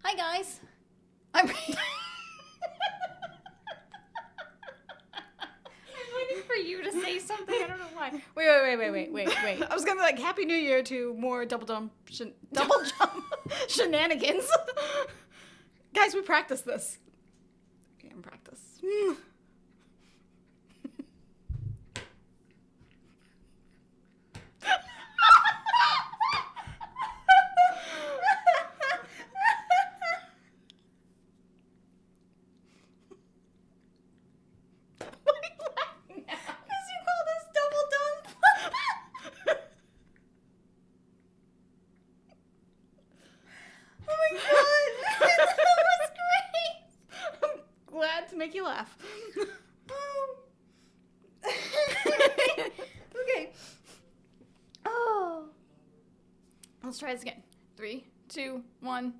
Hi, guys. I'm waiting for you to say something. I don't know why. Wait. I was gonna be like, Happy New Year to more double jump shenanigans. Guys, we practiced this. Okay, in practice. Because you called us double dump. Oh my god. That was great. I'm glad to make you laugh. Okay. Oh. Let's try this again. 3, 2, 1.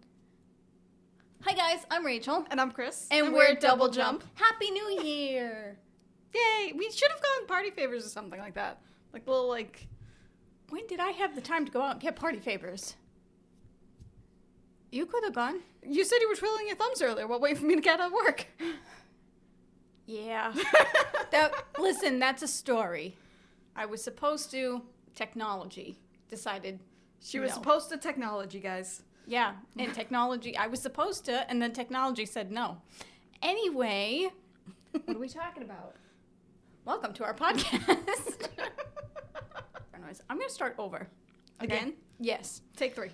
Hi guys, I'm Rachel. And I'm Kris. And we're Double Jump. Happy New Year. Yay! We should have gone party favors or something like that. Like little When did I have the time to go out and get party favors? You could have gone. You said you were twiddling your thumbs earlier while waiting for me to get out of work. Yeah. Listen, that's a story. I was supposed to. Technology decided. She was no. supposed to technology, guys. Yeah, and technology. I was supposed to, and then technology said no. Anyway, what are we talking about? Welcome to our podcast. I'm going to start over. Again? Yes. Take 3.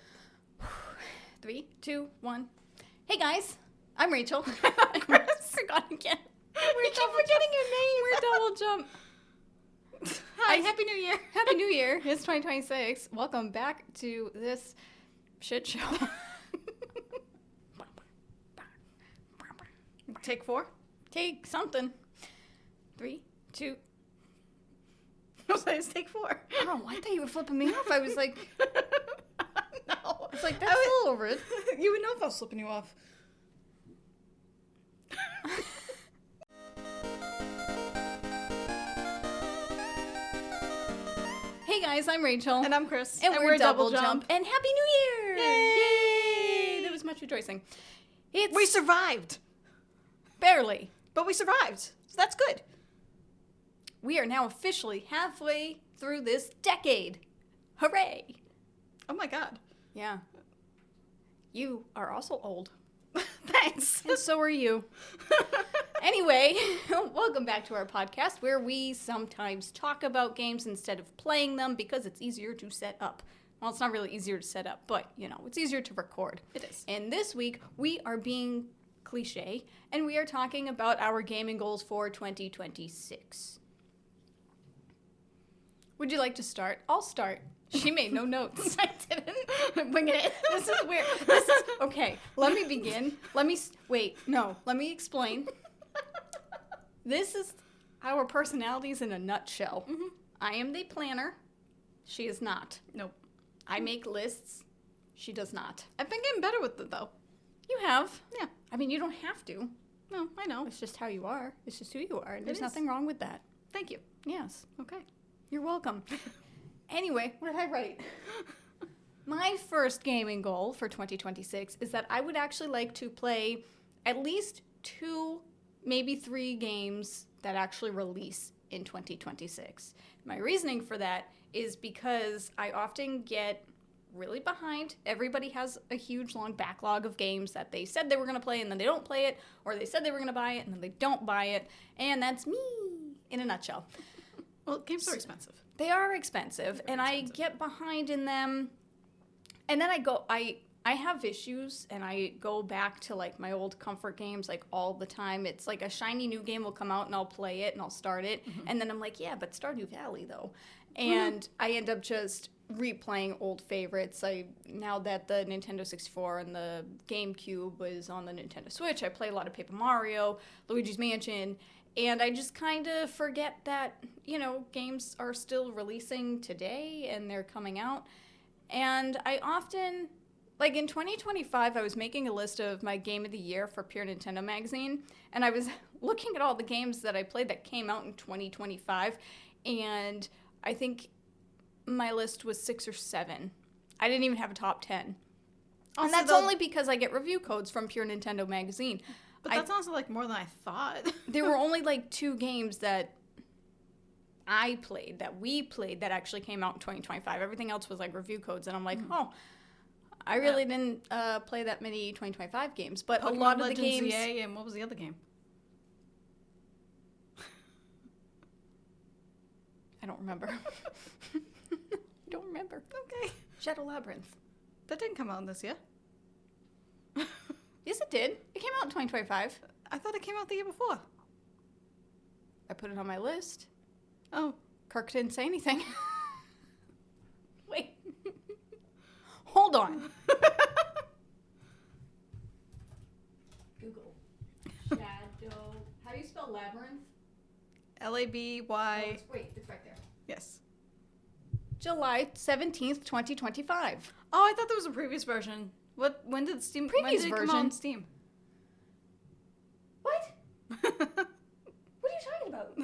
3, 2, 1. Hey guys, I'm Rachel. I forgot again. We keep forgetting your name. We're Double Jump. Hi, Happy New Year. Happy New Year. It's 2026. Welcome back to this shit show. Take 4. Take something. 3, 2. I was like, it's take 4. Oh, I thought you were flipping me off. I was like, no. it's like, that's a little rude. You would know if I was flipping you off. Hey guys, I'm Rachel. And I'm Kris. And we're Double Jump. And Happy New Year! Yay! There was much rejoicing. We survived. Barely. But we survived. So that's good. We are now officially halfway through this decade. Hooray! Oh my god. Yeah. You are also old. Thanks. And so are you. Anyway, welcome back to our podcast where we sometimes talk about games instead of playing them because it's easier to set up. Well, it's not really easier to set up, but, it's easier to record. It is. And this week, we are being cliche, and we are talking about our gaming goals for 2026. Would you like to start? I'll start. She made no notes. I didn't. Wing it. This is weird. Okay, let me begin. Let me explain. This is our personalities in a nutshell. Mm-hmm. I am the planner. She is not. Nope. I make lists. She does not. I've been getting better with it, though. You have. Yeah. I mean, you don't have to. No, I know. It's just how you are. It's just who you are. And there's is. nothing wrong with that. Thank you. Yes. Okay. You're welcome. Anyway, what did I write? My first gaming goal for 2026 is that I would actually like to play at least 2, maybe 3 games that actually release in 2026. My reasoning for that is because I often get really behind. Everybody has a huge long backlog of games that they said they were going to play and then they don't play it, or they said they were going to buy it and then they don't buy it, and that's me in a nutshell. Well, games are expensive. They are expensive, and I get behind in them, and then I have issues, and I go back to, my old comfort games, all the time. It's like a shiny new game will come out, and I'll play it, and I'll start it, and then I'm like, yeah, but Stardew Valley, though. And I end up just replaying old favorites. Now that the Nintendo 64 and the GameCube was on the Nintendo Switch, I play a lot of Paper Mario, Luigi's Mansion, and I just kind of forget that, games are still releasing today and they're coming out. And I often, in 2025, I was making a list of my game of the year for Pure Nintendo magazine. And I was looking at all the games that I played that came out in 2025. And I think my list was 6 or 7. I didn't even have a top 10. And that's only because I get review codes from Pure Nintendo Magazine. But that's also, like, more than I thought. There were only, like, 2 games that we played, that actually came out in 2025. Everything else was, like, review codes. And I'm like, I really didn't play that many 2025 games. But Pokemon a lot of Legends the games... EA, and what was the other game? I don't remember. I don't remember. Okay. Shadow Labyrinth. That didn't come out this year. Yes, it did. It came out in 2025. I thought it came out the year before. I put it on my list. Oh. Kirk didn't say anything. Wait. Hold on. Google. Shadow. How do you spell labyrinth? Laby. Wait, it's right there. Yes. July 17th, 2025. Oh, I thought there was a previous version. When did Steam? Previous when did it version? come out on Steam? What? What are you talking about?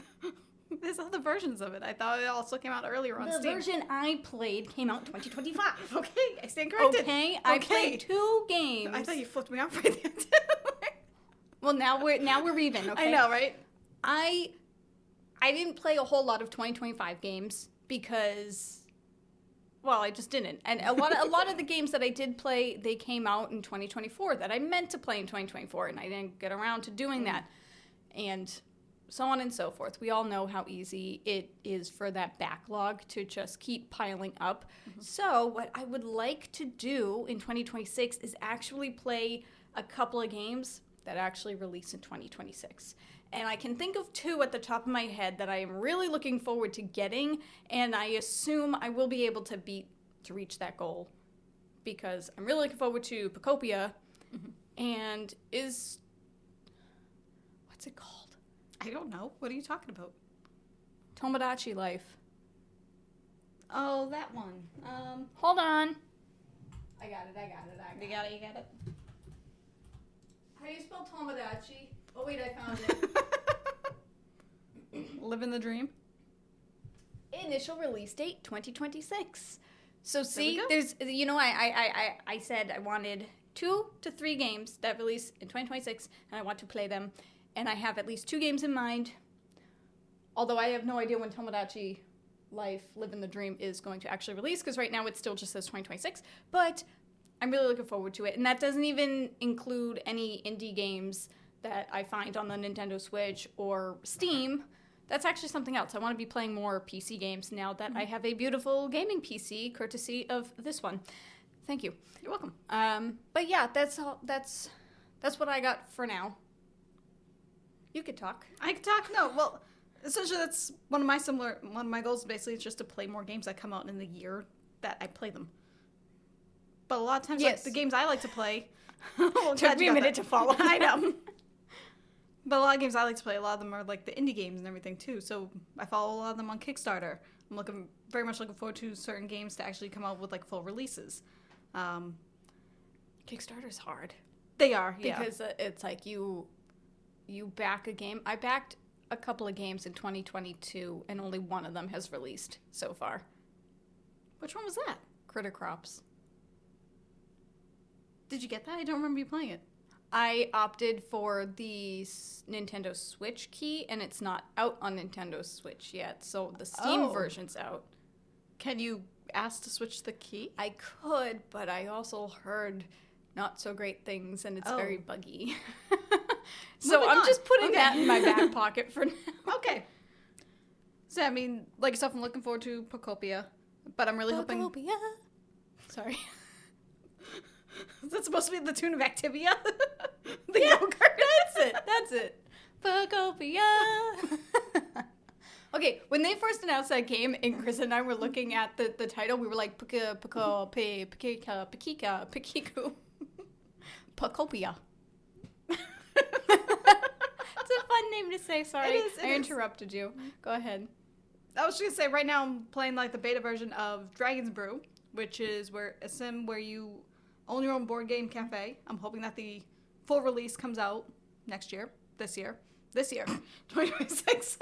There's other versions of it. I thought it also came out earlier on The Steam. version I played came out in 2025. Okay, I stand corrected. Okay, I played 2 games. I thought you flipped me off right there. Well, now we're even. Okay. I know, right? I didn't play a whole lot of 2025 games because, well, I just didn't. And a lot of the games that I did play, they came out in 2024 that I meant to play in 2024, and I didn't get around to doing that. And so on and so forth. We all know how easy it is for that backlog to just keep piling up. So what I would like to do in 2026 is actually play a couple of games that actually release in 2026. And I can think of 2 at the top of my head that I am really looking forward to getting, and I assume I will be able to reach that goal, because I'm really looking forward to Pocopia, and what's it called? I don't know. What are you talking about? Tomodachi Life. Oh, that one. Hold on. I got it. You got it. How do you spell Tomodachi? Oh, wait, I found it. Living the dream. Initial release date, 2026. So There see, we go. there's, I said I wanted 2 to 3 games that release in 2026, and I want to play them. And I have at least 2 games in mind, although I have no idea when Tomodachi Life, Living the Dream is going to actually release, because right now it still just says 2026, but I'm really looking forward to it. And that doesn't even include any indie games that I find on the Nintendo Switch or Steam. That's actually something else. I want to be playing more PC games now that I have a beautiful gaming PC, courtesy of this one. Thank you. You're welcome. But yeah, that's all. That's what I got for now. You could talk. I can talk. No, well, essentially that's one of my goals. Basically, is just to play more games that come out in the year that I play them. But a lot of times, like, the games I like to play, Took me a minute to follow. I know. But a lot of games I like to play, a lot of them are like the indie games and everything too. So I follow a lot of them on Kickstarter. I'm very much looking forward to certain games to actually come out with like full releases. Kickstarter's hard. They are, yeah. Because it's like you back a game. I backed a couple of games in 2022, and only one of them has released so far. Which one was that? Critter Crops. Did you get that? I don't remember you playing it. I opted for the Nintendo Switch key, and it's not out on Nintendo Switch yet, so the Steam version's out. Can you ask to switch the key? I could, but I also heard not so great things, and it's very buggy. So I'm just putting that in my back pocket for now. Okay. So, I mean, like yourself, I'm looking forward to Pocopia, but I'm really hoping... Pocopia. Sorry. Is that supposed to be the tune of Activia? The yogurt? That's it. Pocopia. Okay, when they first announced that game, and Kris and I were looking at the title, we were like, Pocopia. It's a fun name to say, sorry. I interrupted you. Go ahead. I was just going to say, right now I'm playing like the beta version of Dragon's Brew, which is a sim where you own your own board game cafe. I'm hoping that the full release comes out this year, 2026.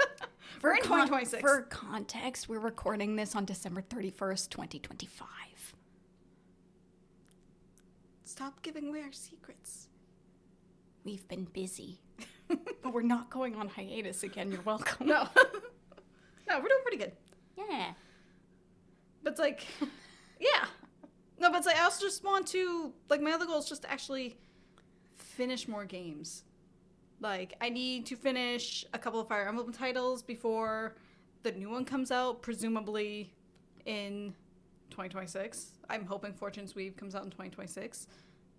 We're in 2026. For context, we're recording this on December 31st, 2025. Stop giving away our secrets. We've been busy. But we're not going on hiatus again. You're welcome. No. No, we're doing pretty good. Yeah. But it's like, yeah. No, but it's like, I also just want to, like, my other goal is just to actually finish more games. Like, I need to finish a couple of Fire Emblem titles before the new one comes out, presumably in 2026. I'm hoping Fortune's Weave comes out in 2026.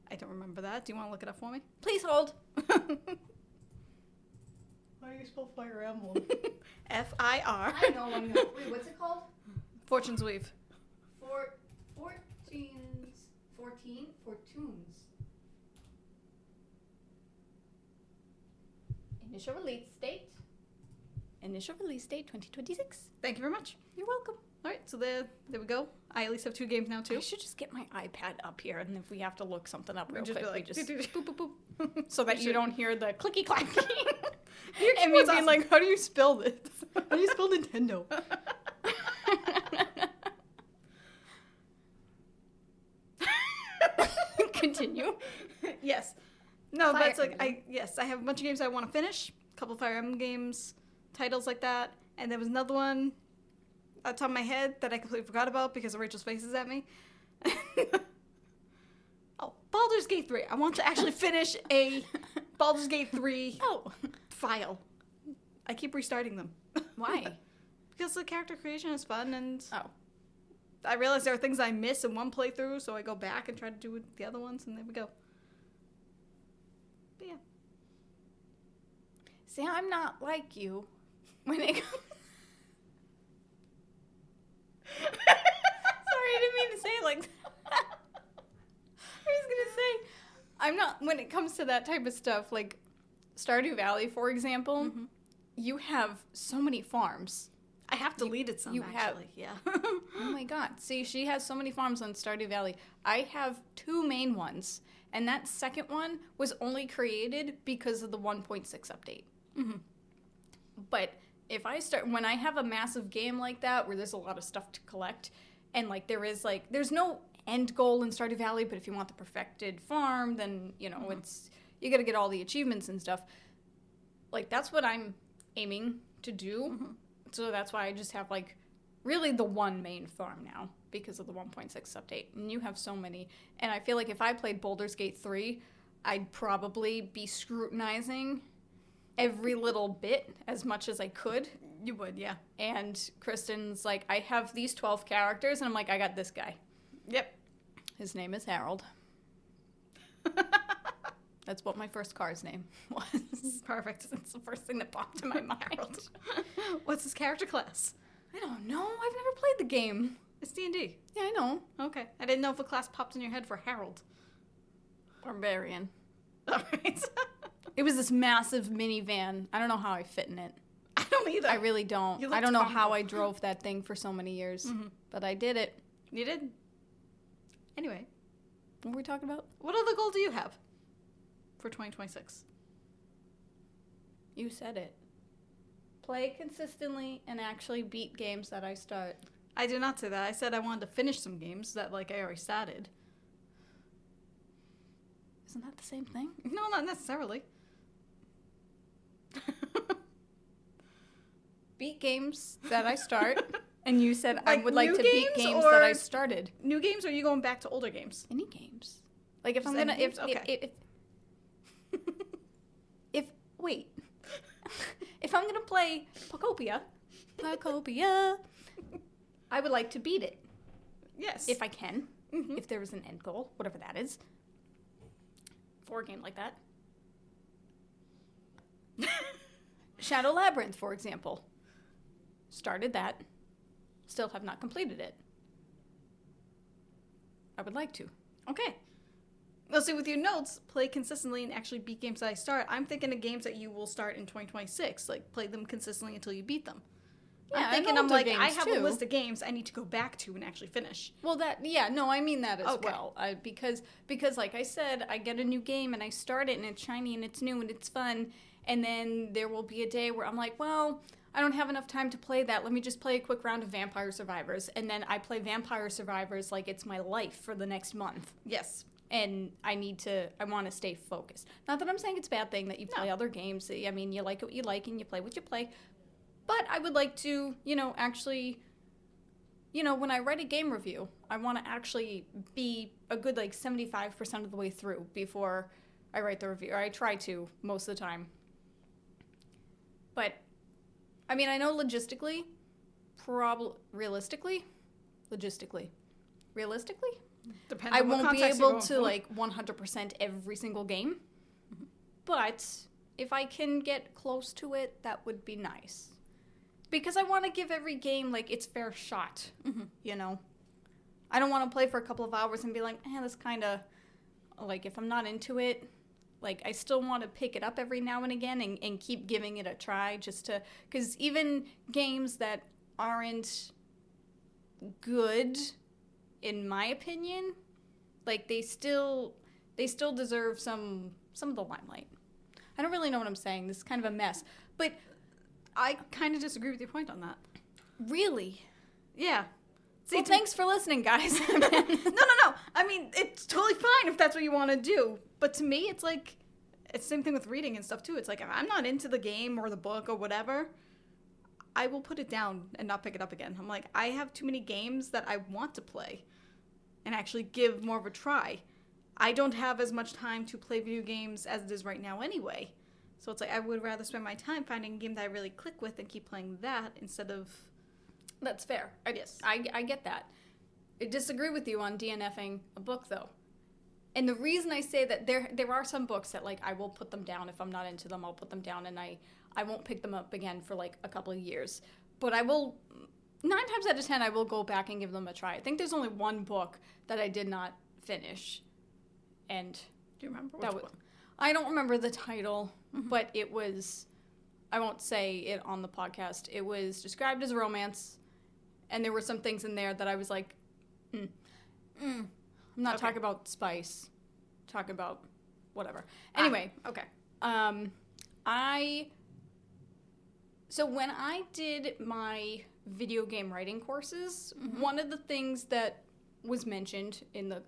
I don't remember that. Do you want to look it up for me? Please hold. How do you spell Fire Emblem? F-I-R. I know. Wait, what's it called? Fortune's Weave. Fortunes. Initial release date 2026. Thank you very much. You're welcome. All right, so there we go. I at least have 2 games now, too. I should just get my iPad up here, and if we have to look something up real just quick, be we just boop, boop, boop, boop, so that you don't hear the clicky clacky. Your And me keyboard's being awesome. like, how do you spell this? How do you spell Nintendo? Continue. Yes. No, Fire that's like, Emblem. I have a bunch of games I want to finish. A couple of Fire Emblem games, titles like that. And there was another one on top of my head that I completely forgot about because of Rachel's faces at me. Oh, Baldur's Gate 3. I want to actually finish a Baldur's Gate 3 file. I keep restarting them. Why? Because the character creation is fun, and Oh. I realize there are things I miss in one playthrough, so I go back and try to do the other ones, and there we go. But yeah. See, I'm not like you when it comes... Sorry, I didn't mean to say it like that. I was going to say, I'm not, when it comes to that type of stuff, like Stardew Valley, for example, you have so many farms. I have deleted some, actually. Yeah. Oh my god. See, she has so many farms on Stardew Valley. I have 2 main ones, and that second one was only created because of the 1.6 update. Mm-hmm. But if I start, when I have a massive game like that where there's a lot of stuff to collect, and like there's no end goal in Stardew Valley, but if you want the perfected farm, then, you know, you gotta get all the achievements and stuff. Like, that's what I'm aiming to do. Mm-hmm. So that's why I just have, like, really the one main farm now because of the 1.6 update. And you have so many. And I feel like if I played Baldur's Gate 3, I'd probably be scrutinizing every little bit as much as I could. You would, yeah. And Kristen's like, I have these 12 characters, and I'm like, I got this guy. Yep. His name is Harold. That's what my first car's name was. Perfect. That's the first thing that popped in my mind. What's his character class? I don't know. I've never played the game. It's D&D. Yeah, I know. Okay. I didn't know if a class popped in your head for Harold. Barbarian. All right. It was this massive minivan. I don't know how I fit in it. I don't either. I really don't. You I looked don't know awful. how I drove that thing for so many years. But I did it. You did? Anyway. What were we talking about? What other goal do you have for 2026? You said it. Play consistently and actually beat games that I start. I did not say that. I said I wanted to finish some games that, like, I already started. Isn't that the same thing? No, not necessarily. Beat games that I start. And you said I Like would like new to beat games games that I or- started. New games, or are you going back to older games? Any games. Like if Just I'm gonna any games? Okay. if wait. If I'm gonna play Pocopia, I would like to beat it. Yes. If I can. Mhm. If there was an end goal, whatever that is. For a game like that. Shadow Labyrinth, for example. Started that. Still have not completed it. I would like to. Okay. Well, see, with your notes, play consistently and actually beat games that I start. I'm thinking of games that you will start in 2026. Like, play them consistently until you beat them. Yeah, I'm and thinking, I'm older like, I games, have a too. list of games I need to go back to and actually finish. Well, I mean that as Okay. well. Because like I said, I get a new game and I start it and it's shiny and it's new and it's fun, and then there will be a day where I'm like, well, I don't have enough time to play that. Let me just play a quick round of Vampire Survivors, and then I play Vampire Survivors like it's my life for the next month. Yes. and I want to stay focused. Not that I'm saying it's a bad thing that you play other games. I mean, you like what you like and you play what you play. But I would like to, actually, when I write a game review, I want to actually be a good, 75% of the way through before I write the review. Or I try to most of the time. But, I mean, I know logistically, realistically, Depends I on what won't be context you're able going to, for. 100% every single game. But if I can get close to it, that would be nice. Because I want to give every game, its fair shot, I don't want to play for a couple of hours and be like, this kind of, if I'm not into it, I still want to pick it up every now and again and keep giving it a try just to, because even games that aren't good, in my opinion, they still deserve some of the limelight. I don't really know what I'm saying. This is kind of a mess. But I kind of disagree with your point on that. really? Yeah. See, thanks for listening, guys. No. I mean, it's totally fine if that's what you want to do. But to me, it's it's the same thing with reading and stuff, too. It's if I'm not into the game or the book or whatever, I will put it down and not pick it up again. I'm I have too many games that I want to play and actually give more of a try. I don't have as much time to play video games as it is right now anyway. So it's I would rather spend my time finding a game that I really click with and keep playing that instead of... That's fair. Yes. I get that. I disagree with you on DNFing a book, though. And the reason I say that, there are some books that, I will put them down. If I'm not into them, I'll put them down, and I won't pick them up again for, a couple of years. But I will, 9 times out of 10, I will go back and give them a try. I think there's only one book that I did not finish. And do you remember which one? I don't remember the title, but it was, I won't say it on the podcast. It was described as a romance, and there were some things in there that I was I'm not talking about spice. Talking about whatever. Anyway. Okay. So when I did my video game writing courses, one of the things that was mentioned in the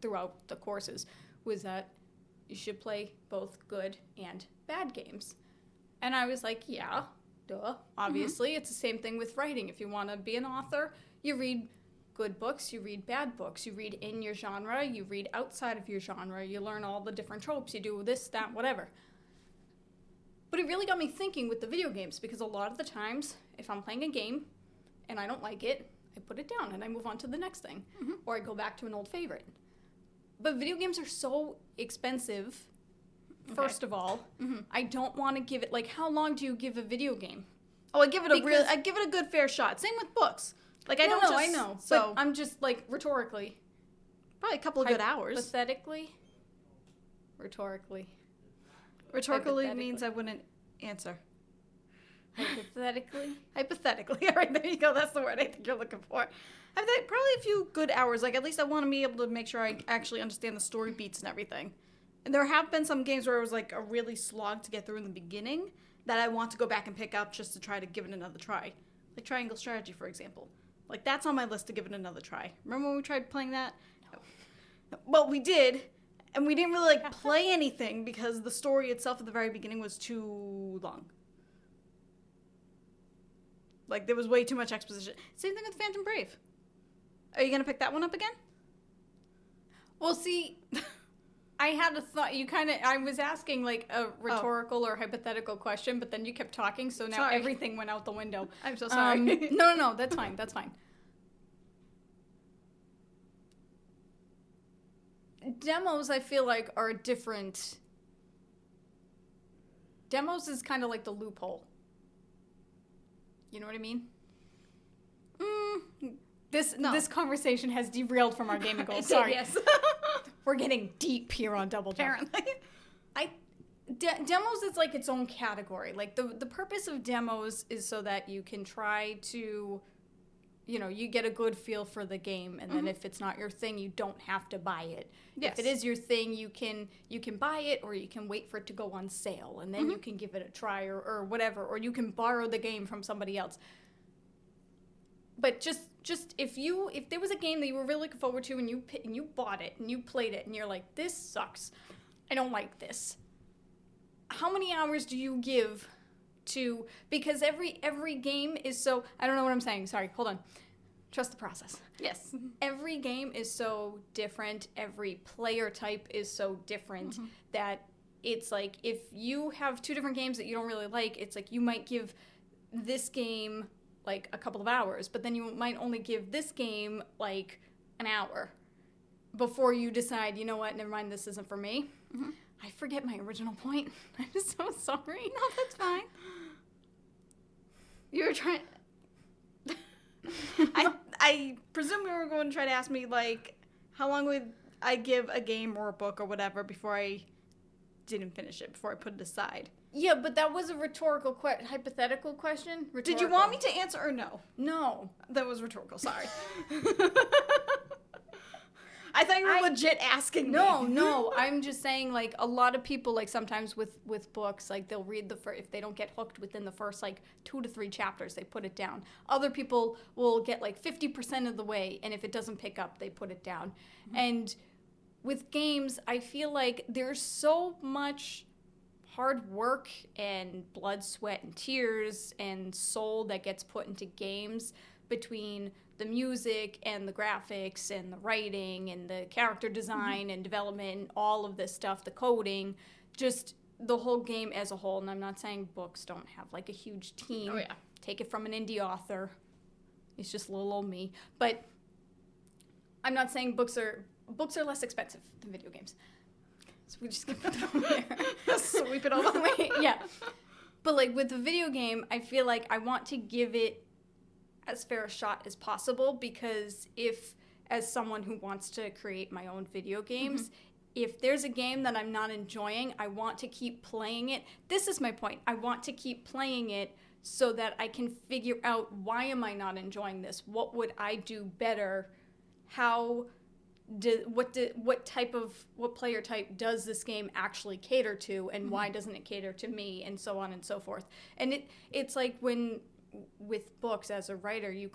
throughout the courses was that you should play both good and bad games. And I was like, yeah, duh. Obviously, it's the same thing with writing. If you want to be an author, you read good books, you read bad books, you read in your genre, you read outside of your genre, you learn all the different tropes, you do this, that, whatever. But it really got me thinking with the video games, because a lot of the times, if I'm playing a game and I don't like it, I put it down and I move on to the next thing. Or I go back to an old favorite. But video games are so expensive, first of all. I don't want to give it, how long do you give a video game? Oh, I give it a good fair shot. Same with books. I know. So but I'm just, rhetorically. Probably a couple of good hours. Hypothetically? Rhetorically. Rhetorically means I wouldn't answer. Hypothetically? Hypothetically. All right, there you go. That's the word I think you're looking for. Probably a few good hours. At least I want to be able to make sure I actually understand the story beats and everything. And there have been some games where it was, a really slog to get through in the beginning that I want to go back and pick up just to try to give it another try. Like Triangle Strategy, for example. That's on my list to give it another try. Remember when we tried playing that? No. Well, we did, and we didn't really, play anything because the story itself at the very beginning was too long. There was way too much exposition. Same thing with Phantom Brave. Are you going to pick that one up again? Well, see, I had a thought. I was asking a rhetorical or hypothetical question, but then you kept talking, so now everything went out the window. I'm so sorry. No, that's fine. That's fine. Demos, I feel are different. Demos is kind of like the loophole. You know what I mean? This conversation has derailed from our gaming goals. Sorry. Yes. We're getting deep here on Double Jump. Apparently. Demos is its own category. The purpose of demos is so that you can try to, you get a good feel for the game, and then if it's not your thing, you don't have to buy it. Yes. If it is your thing, you can buy it, or you can wait for it to go on sale, and then you can give it a try or whatever, or you can borrow the game from somebody else. But just if there was a game that you were really looking forward to and you bought it and you played it and you're like, this sucks, I don't like this. How many hours do you give to, because every game is so, I don't know what I'm saying. Sorry, hold on. Trust the process. Yes. Every game is so different. Every player type is so different that it's like if you have two different games that you don't really like, it's like you might give this game like a couple of hours, but then you might only give this game like an hour before you decide, you know what, never mind, this isn't for me. I forget my original point. I'm so sorry. No, that's fine. You were trying... I presume you were going to try to ask me, like, how long would I give a game or a book or whatever before I didn't finish it, before I put it aside. Yeah, but that was a hypothetical question. Rhetorical. Did you want me to answer or no? No. That was rhetorical, sorry. I thought you were legit asking me. No, I'm just saying, like, a lot of people, like, sometimes with books, like, they'll read if they don't get hooked within the first, like, 2 to 3 chapters, they put it down. Other people will get, like, 50% of the way, and if it doesn't pick up, they put it down. And with games, I feel like there's so much hard work and blood, sweat, and tears and soul that gets put into games between the music and the graphics and the writing and the character design and development and all of this stuff, the coding, just the whole game as a whole. And I'm not saying books don't have like a huge team. Oh, yeah. Take it from an indie author. It's just little old me. But I'm not saying books are less expensive than video games. So we just get it over there. Sweep it over. Yeah. But like with a video game, I feel like I want to give it as fair a shot as possible, because as someone who wants to create my own video games, if there's a game that I'm not enjoying, I want to keep playing it. This is my point. I want to keep playing it so that I can figure out, why am I not enjoying this? What would I do better? What player type does this game actually cater to, and why doesn't it cater to me, and so on and so forth. And it's like with books, as a writer, you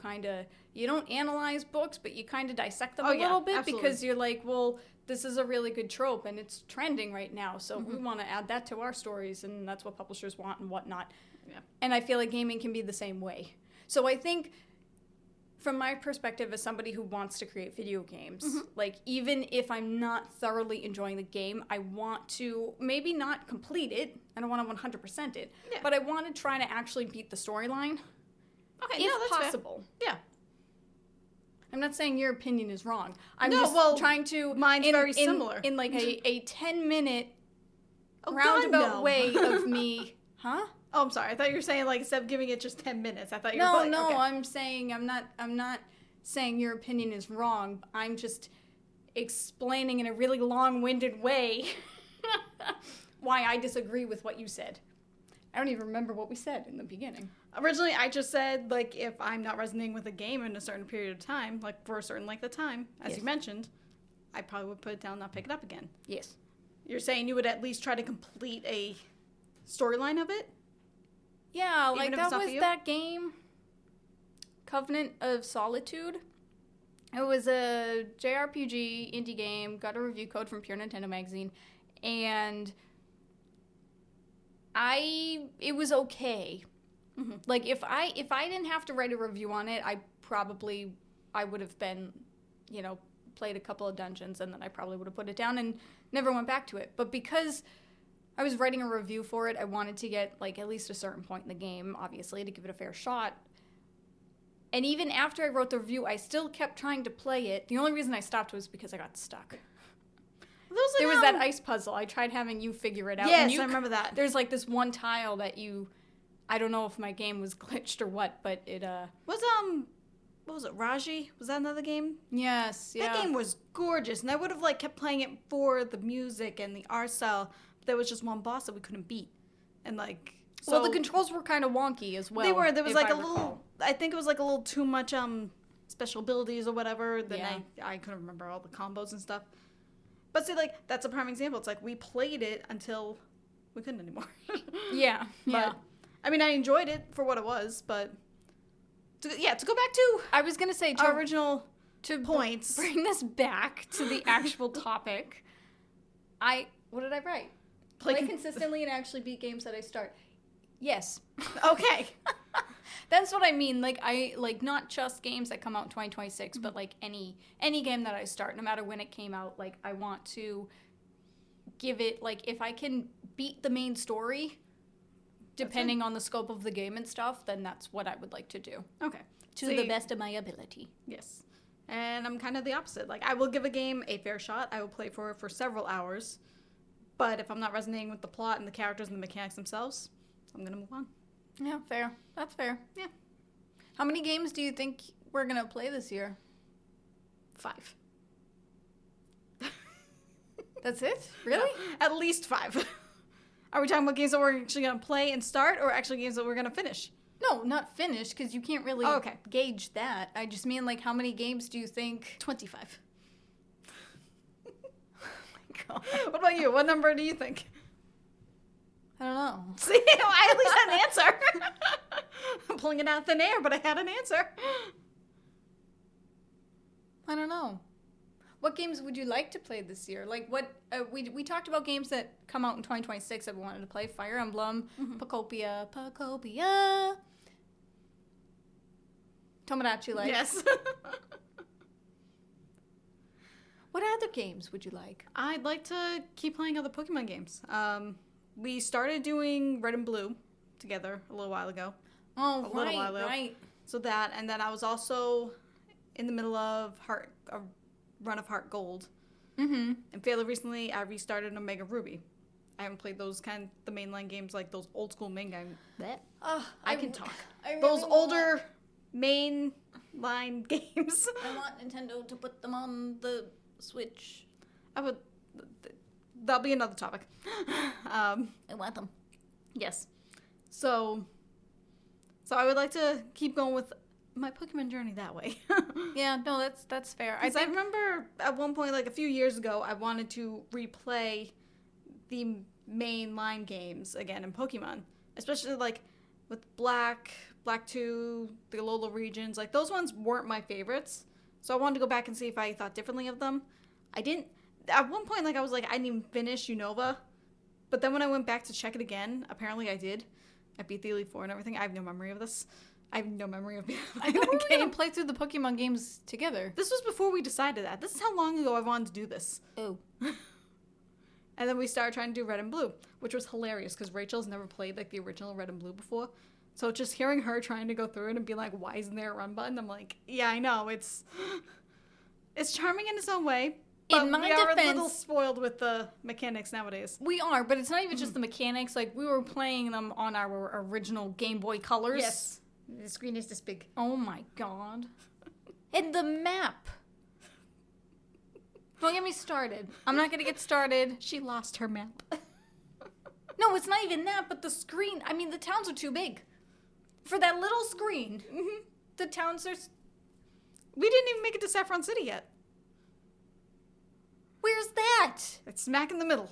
don't analyze books, but you kind of dissect them a little bit, absolutely. Because you're like, well, this is a really good trope and it's trending right now, so we want to add that to our stories, and that's what publishers want and whatnot. Yeah. And I feel like gaming can be the same way. So I think, from my perspective as somebody who wants to create video games, like, even if I'm not thoroughly enjoying the game, I want to maybe not complete it. I don't want to 100% it, but I want to try to actually beat the storyline. Okay, if that's possible. Fair. Yeah. I'm not saying your opinion is wrong. I'm trying to... Mine's very similar. In like a 10-minute roundabout way of me... Huh? Oh, I'm sorry. I thought you were saying, like, instead of giving it just 10 minutes, I thought you were No, okay. I'm saying, I'm not saying your opinion is wrong. I'm just explaining in a really long-winded way why I disagree with what you said. I don't even remember what we said in the beginning. Originally, I just said, like, if I'm not resonating with a game in a certain period of time, like, for a certain length of time, as you mentioned, I probably would put it down and not pick it up again. Yes. You're saying you would at least try to complete a storyline of it? Yeah, like that was that game, Covenant of Solitude. It was a JRPG indie game, got a review code from Pure Nintendo Magazine, and it was okay. Like, if I didn't have to write a review on it, I would have been, played a couple of dungeons, and then I probably would have put it down and never went back to it. But because I was writing a review for it, I wanted to get, like, at least a certain point in the game, obviously, to give it a fair shot. And even after I wrote the review, I still kept trying to play it. The only reason I stopped was because I got stuck. There was that ice puzzle. I tried having you figure it out. Yes, I remember that. There's, like, this one tile that I don't know if my game was glitched or what, but it, what was it, Raji? Was that another game? Yes, yeah. That game was gorgeous, and I would have, like, kept playing it for the music and the art style. There was just one boss that we couldn't beat. And, like... So well, the controls were kind of wonky as well. They were. There was, like, I think it was, like, a little too much, special abilities or whatever. Then I couldn't remember all the combos and stuff. But see, like, that's a prime example. It's like, we played it until we couldn't anymore. Yeah. But, I mean, I enjoyed it for what it was, but to go back to I was gonna say our original to points. Bring this back to the actual topic. What did I write? Play consistently and actually beat games that I start. Yes. Okay. That's what I mean. Like I like not just games that come out in 2026, but like any game that I start, no matter when it came out. Like I want to give it like if I can beat the main story, depending on the scope of the game and stuff, then that's what I would like to do. Okay. To the best of my ability. Yes. And I'm kind of the opposite. Like I will give a game a fair shot. I will play for several hours. But if I'm not resonating with the plot and the characters and the mechanics themselves, I'm going to move on. Yeah, fair. That's fair. Yeah. How many games do you think we're going to play this year? 5. That's it? Really? No, at least 5. Are we talking about games that we're actually going to play and start, or actually games that we're going to finish? No, not finish, because you can't really gauge that. I just mean, like, how many games do you think? 25. God. What about you? What number do you think? I don't know. See, I at least had an answer. I'm pulling it out of thin air, but I had an answer. I don't know. What games would you like to play this year? Like what we talked about games that come out in 2026 that we wanted to play. Fire Emblem, Pocopia, Tomodachi Life. Yes. What other games would you like? I'd like to keep playing other Pokemon games. We started doing Red and Blue together a little while ago. Oh, right. So that, and then I was also in the middle of a run of Heart Gold. Mm-hmm. And fairly recently, I restarted Omega Ruby. I haven't played those the mainline games, like those old school main games. I can talk. Those older mainline games. I want Nintendo to put them on the Switch. That'll be another topic. I want them. Yes. So I would like to keep going with my Pokemon journey that way. Yeah, no, that's fair. I remember at one point, like a few years ago, I wanted to replay the mainline games again in Pokemon, especially like with Black 2, the Alola regions. Like those ones weren't my favorites, so I wanted to go back and see if I thought differently of them. I didn't. At one point, like I was like, I didn't even finish Unova, but then when I went back to check it again, apparently I did. I beat the Elite Four and everything. I have no memory of this. I have no memory of I thought we were going to play through the Pokemon games together. This was before we decided that. This is how long ago I wanted to do this. Oh. And then we started trying to do Red and Blue, which was hilarious because Rachel's never played like the original Red and Blue before. So just hearing her trying to go through it and be like, why isn't there a run button? I'm like, yeah, I know. It's charming in its own way. But in my we are defense, a little spoiled with the mechanics nowadays. We are, but it's not even just the mechanics. Like, we were playing them on our original Game Boy Colors. Yes. The screen is this big. Oh my god. And the map. Don't get me started. I'm not going to get started. She lost her map. No, it's not even that, but the screen. I mean, the towns are too big. For that little screen, the towns are... We didn't even make it to Saffron City yet. Where's that? It's smack in the middle.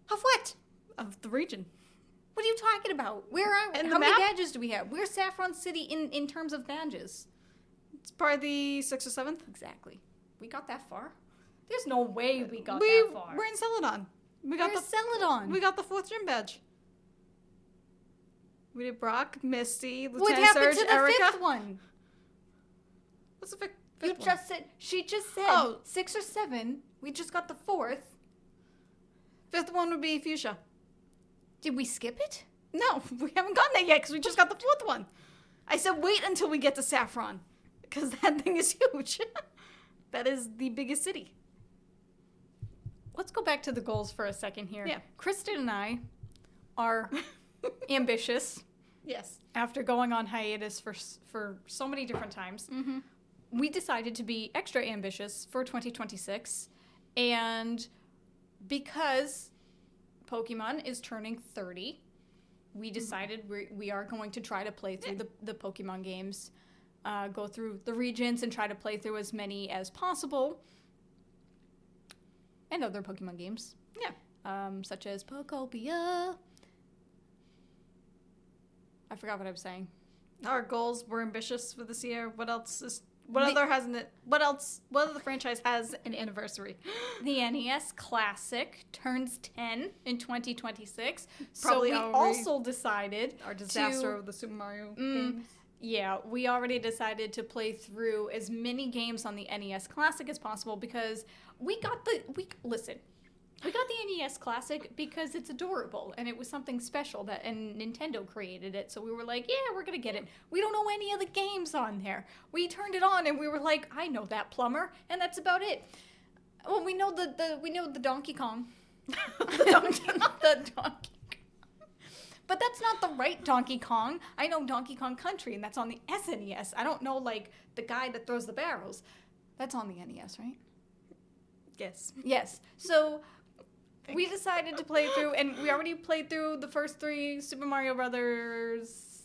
Of what? Of the region. What are you talking about? Where are we? And How many map? badges do we have? Where's Saffron City in terms of badges? It's probably the 6th or 7th. Exactly. We got that far? There's no way we got that far. We're in Celadon. Where's Celadon? We got the 4th gym badge. We did Brock, Misty, Lieutenant What happened Surge, to the Erica. 5th one? What's the fifth You one? just said, she just said 6 or 7. We just got the 4th. 5th one would be Fuchsia. Did we skip it? No, we haven't gotten there yet because we just got the 4th one. I said wait until we get to Saffron because that thing is huge. That is the biggest city. Let's go back to the goals for a second here. Yeah. Kristen and I are ambitious. Yes. After going on hiatus for so many different times, we decided to be extra ambitious for 2026. And because Pokemon is turning 30, we decided we are going to try to play through the Pokemon games, go through the regions and try to play through as many as possible. And other Pokemon games. Yeah. Such as Pocopia. I forgot what I was saying. Our goals were ambitious for this year. What other franchise has an anniversary? The NES Classic turns 10 in 2026. Probably so we also decided our disaster of the Super Mario games. Yeah, we already decided to play through as many games on the NES Classic as possible because we got the NES Classic because it's adorable and it was something special and Nintendo created it. So we were like, yeah, we're going to get it. We don't know any of the games on there. We turned it on and we were like, I know that plumber, and that's about it. Well, we know the Donkey Kong. the Donkey Kong. But that's not the right Donkey Kong. I know Donkey Kong Country, and that's on the SNES. I don't know, like, the guy that throws the barrels. That's on the NES, right? Yes. So we decided to play through, and we already played through the first 3 Super Mario Brothers.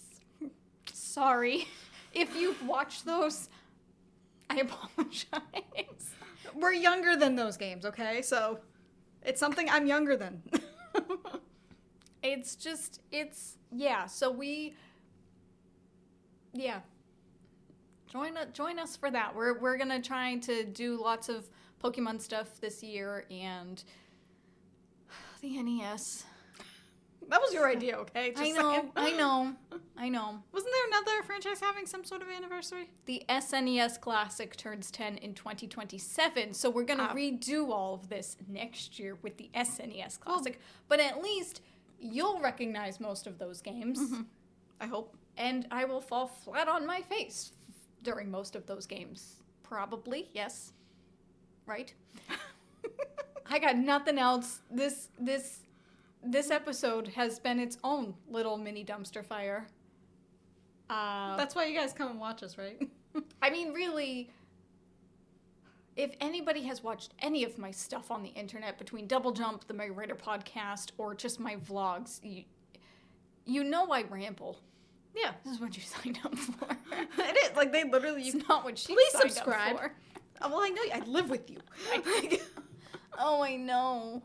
Sorry. If you've watched those, I apologize. We're younger than those games, okay? So it's something I'm younger than. Join us for that. We're gonna try to do lots of Pokemon stuff this year and the NES. That was your idea, okay? I know. Wasn't there another franchise having some sort of anniversary? The SNES Classic turns 10 in 2027, so we're gonna redo all of this next year with the SNES Classic. But at least you'll recognize most of those games. Mm-hmm. I hope. And I will fall flat on my face during most of those games. Probably, yes. Right? I got nothing else. This episode has been its own little mini dumpster fire. That's why you guys come and watch us, right? I mean, really, if anybody has watched any of my stuff on the internet between Double Jump, the Mary Writer podcast, or just my vlogs, you know I ramble. Yeah. This is what you signed up for. It is. Like, they literally... It's not what she Please signed subscribe. up for. Oh, well, I know. I live with you. Oh, I know.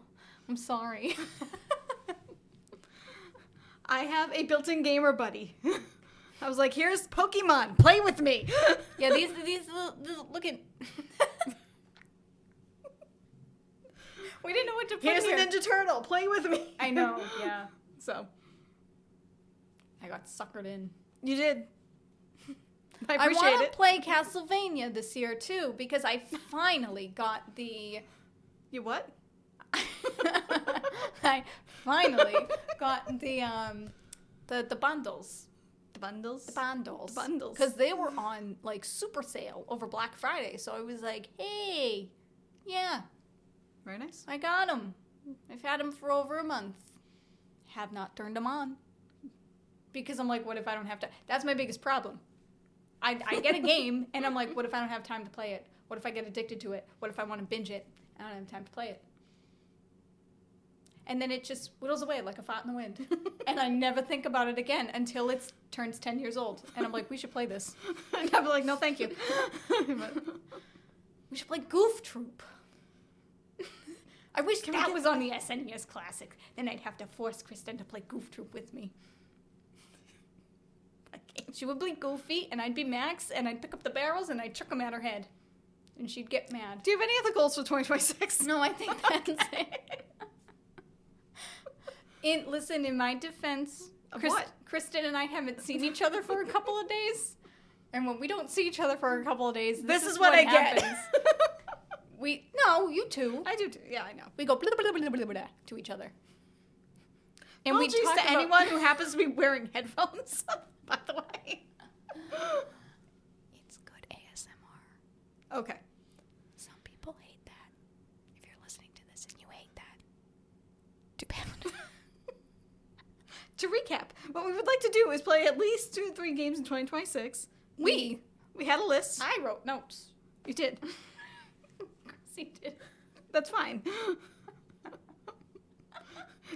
I'm sorry. I have a built-in gamer buddy. I was like, here's Pokemon. Play with me. Yeah, these look at... We didn't know what to put Here's here. a Ninja Turtle. Play with me. I know, yeah. So. I got suckered in. You did. I appreciate it. I want to play Castlevania this year, too, because I finally got the... You what? I finally got the bundles. The bundles? The bundles. The bundles. Because they were on, like, super sale over Black Friday. So I was like, hey, yeah. Very nice. I got them. I've had them for over a month. Have not turned them on. Because I'm like, what if I don't have to? That's my biggest problem. I get a game, and I'm like, what if I don't have time to play it? What if I get addicted to it? What if I want to binge it? I don't have time to play it. And then it just whittles away like a fart in the wind. And I never think about it again until it turns 10 years old. And I'm like, we should play this. And I'll be like, no, thank you. We should play Goof Troop. I wish that was on the SNES Classic. Then I'd have to force Kristen to play Goof Troop with me. She would be Goofy, and I'd be Max, and I'd pick up the barrels, and I'd chuck them at her head. And she'd get mad. Do you have any other goals for 2026? No, I think that's it. Listen, in my defense, Kristen and I haven't seen each other for a couple of days. And when we don't see each other for a couple of days, this is what I happens. No, you too. I do too. Yeah, I know. We go blah, blah, blah, blah, blah, to each other. And we talk to anyone who happens to be wearing headphones, by the way. It's good ASMR. Okay. Some people hate that. If you're listening to this and you hate that, too bad. To recap, what we would like to do is play at least 2 to 3 games in 2026. We had a list. I wrote notes. You did. He did. That's fine.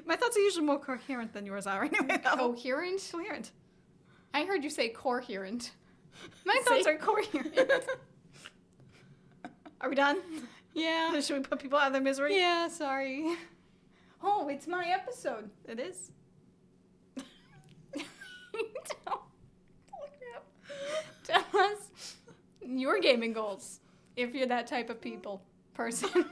My thoughts are usually more coherent than yours are anyway. Coherent? Coherent. I heard you say coherent. My thoughts are coherent. Are we done? Yeah. Should we put people out of their misery? Yeah, sorry. Oh, it's my episode. It is. your gaming goals if you're that type of person.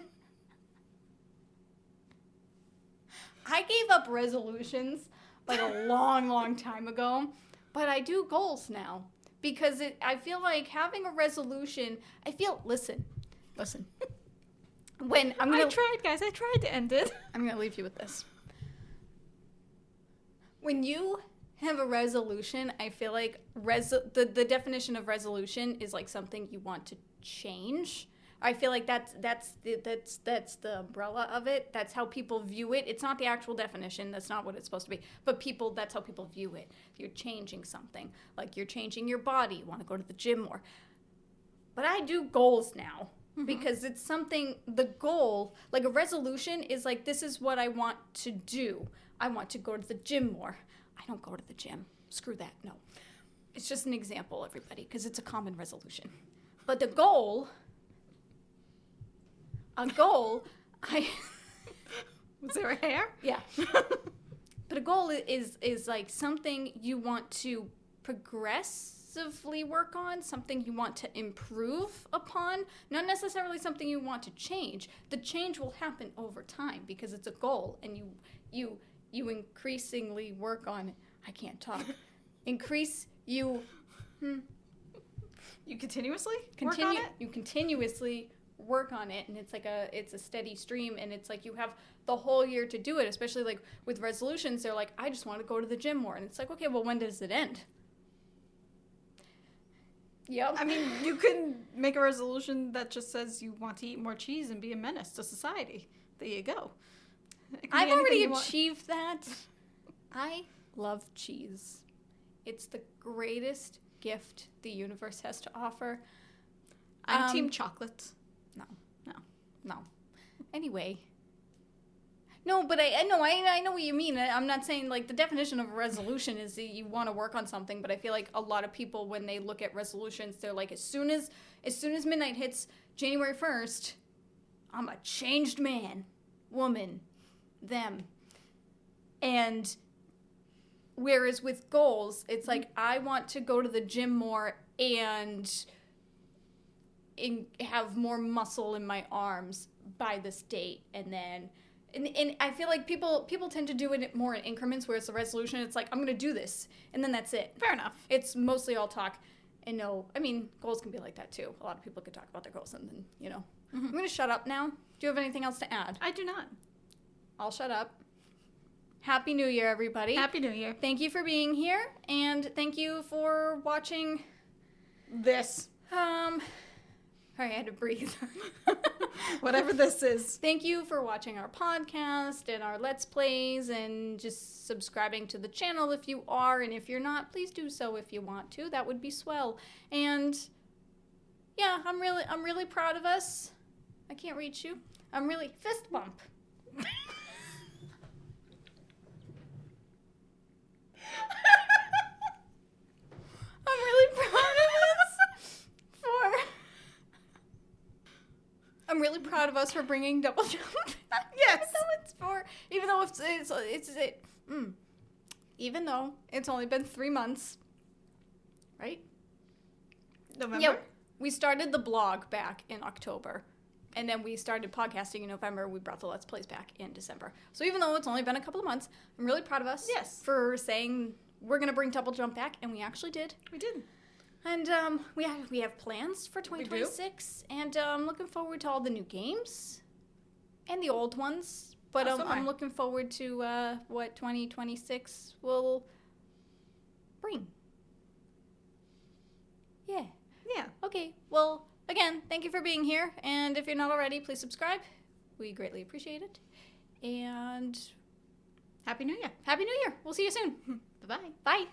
I gave up resolutions like a long time ago, but I do goals now because I feel like having a resolution, listen. I tried, guys. I tried to end it. I'm going to leave you with this. When you have a resolution, I feel like the definition of resolution is like something you want to change. I feel like that's the umbrella of it. That's how people view it. It's not the actual definition. That's not what it's supposed to be. But that's how people view it. You're changing something. Like you're changing your body. You want to go to the gym more. But I do goals now. Because it's something, the goal, like a resolution is like, this is what I want to do. I want to go to the gym more. I don't go to the gym. Screw that. No. It's just an example, everybody, because it's a common resolution. But the goal, was there a hair? Yeah. But a goal is like something you want to progressively work on, something you want to improve upon, not necessarily something you want to change. The change will happen over time because it's a goal, and you increasingly work on it. I can't talk. You continuously work on it? You continuously work on it, and it's a steady stream, and it's like you have the whole year to do it, especially like with resolutions. They're like, I just want to go to the gym more. And it's like, okay, well, when does it end? Yep. I mean, you can make a resolution that just says you want to eat more cheese and be a menace to society. There you go. I've already achieved that. I love cheese. It's the greatest gift the universe has to offer. I'm team chocolate. No. Anyway. No, but I know what you mean. I'm not saying, like, the definition of a resolution is that you want to work on something, but I feel like a lot of people, when they look at resolutions, they're like, as soon as midnight hits January 1st, I'm a changed man, woman, them. And whereas with goals, it's like, I want to go to the gym more and have more muscle in my arms by this date, and then and I feel like people tend to do it more in increments, whereas the resolution, it's like, I'm going to do this, and then that's it. Fair enough. It's mostly all talk. And no, I mean, goals can be like that too. A lot of people could talk about their goals, and then, I'm going to shut up now. Do you have anything else to add? I do not. I'll shut up. Happy New Year, everybody. Happy New Year. Thank you for being here, and thank you for watching this. Sorry, I had to breathe. Whatever this is. Thank you for watching our podcast and our Let's Plays, and just subscribing to the channel if you are, and if you're not, please do so if you want to. That would be swell. And yeah, I'm really proud of us. I can't reach you. I'm really fist bump. I'm really proud of us I'm really proud of us for bringing double jump. Yes. Even though it's only been 3 months, right? November? Yeah, we started the blog back in October, and then we started podcasting in November. We brought the Let's Plays back in December. So even though it's only been a couple of months, I'm really proud of us. Yes. For saying we're going to bring double jump back, and we actually did. We did. And we have plans for 2026, and I'm looking forward to all the new games and the old ones. But I'm looking forward to what 2026 will bring. Yeah. Yeah. Okay. Well, again, thank you for being here, and if you're not already, please subscribe. We greatly appreciate it. And Happy New Year. Happy New Year. We'll see you soon. Bye-bye. Bye.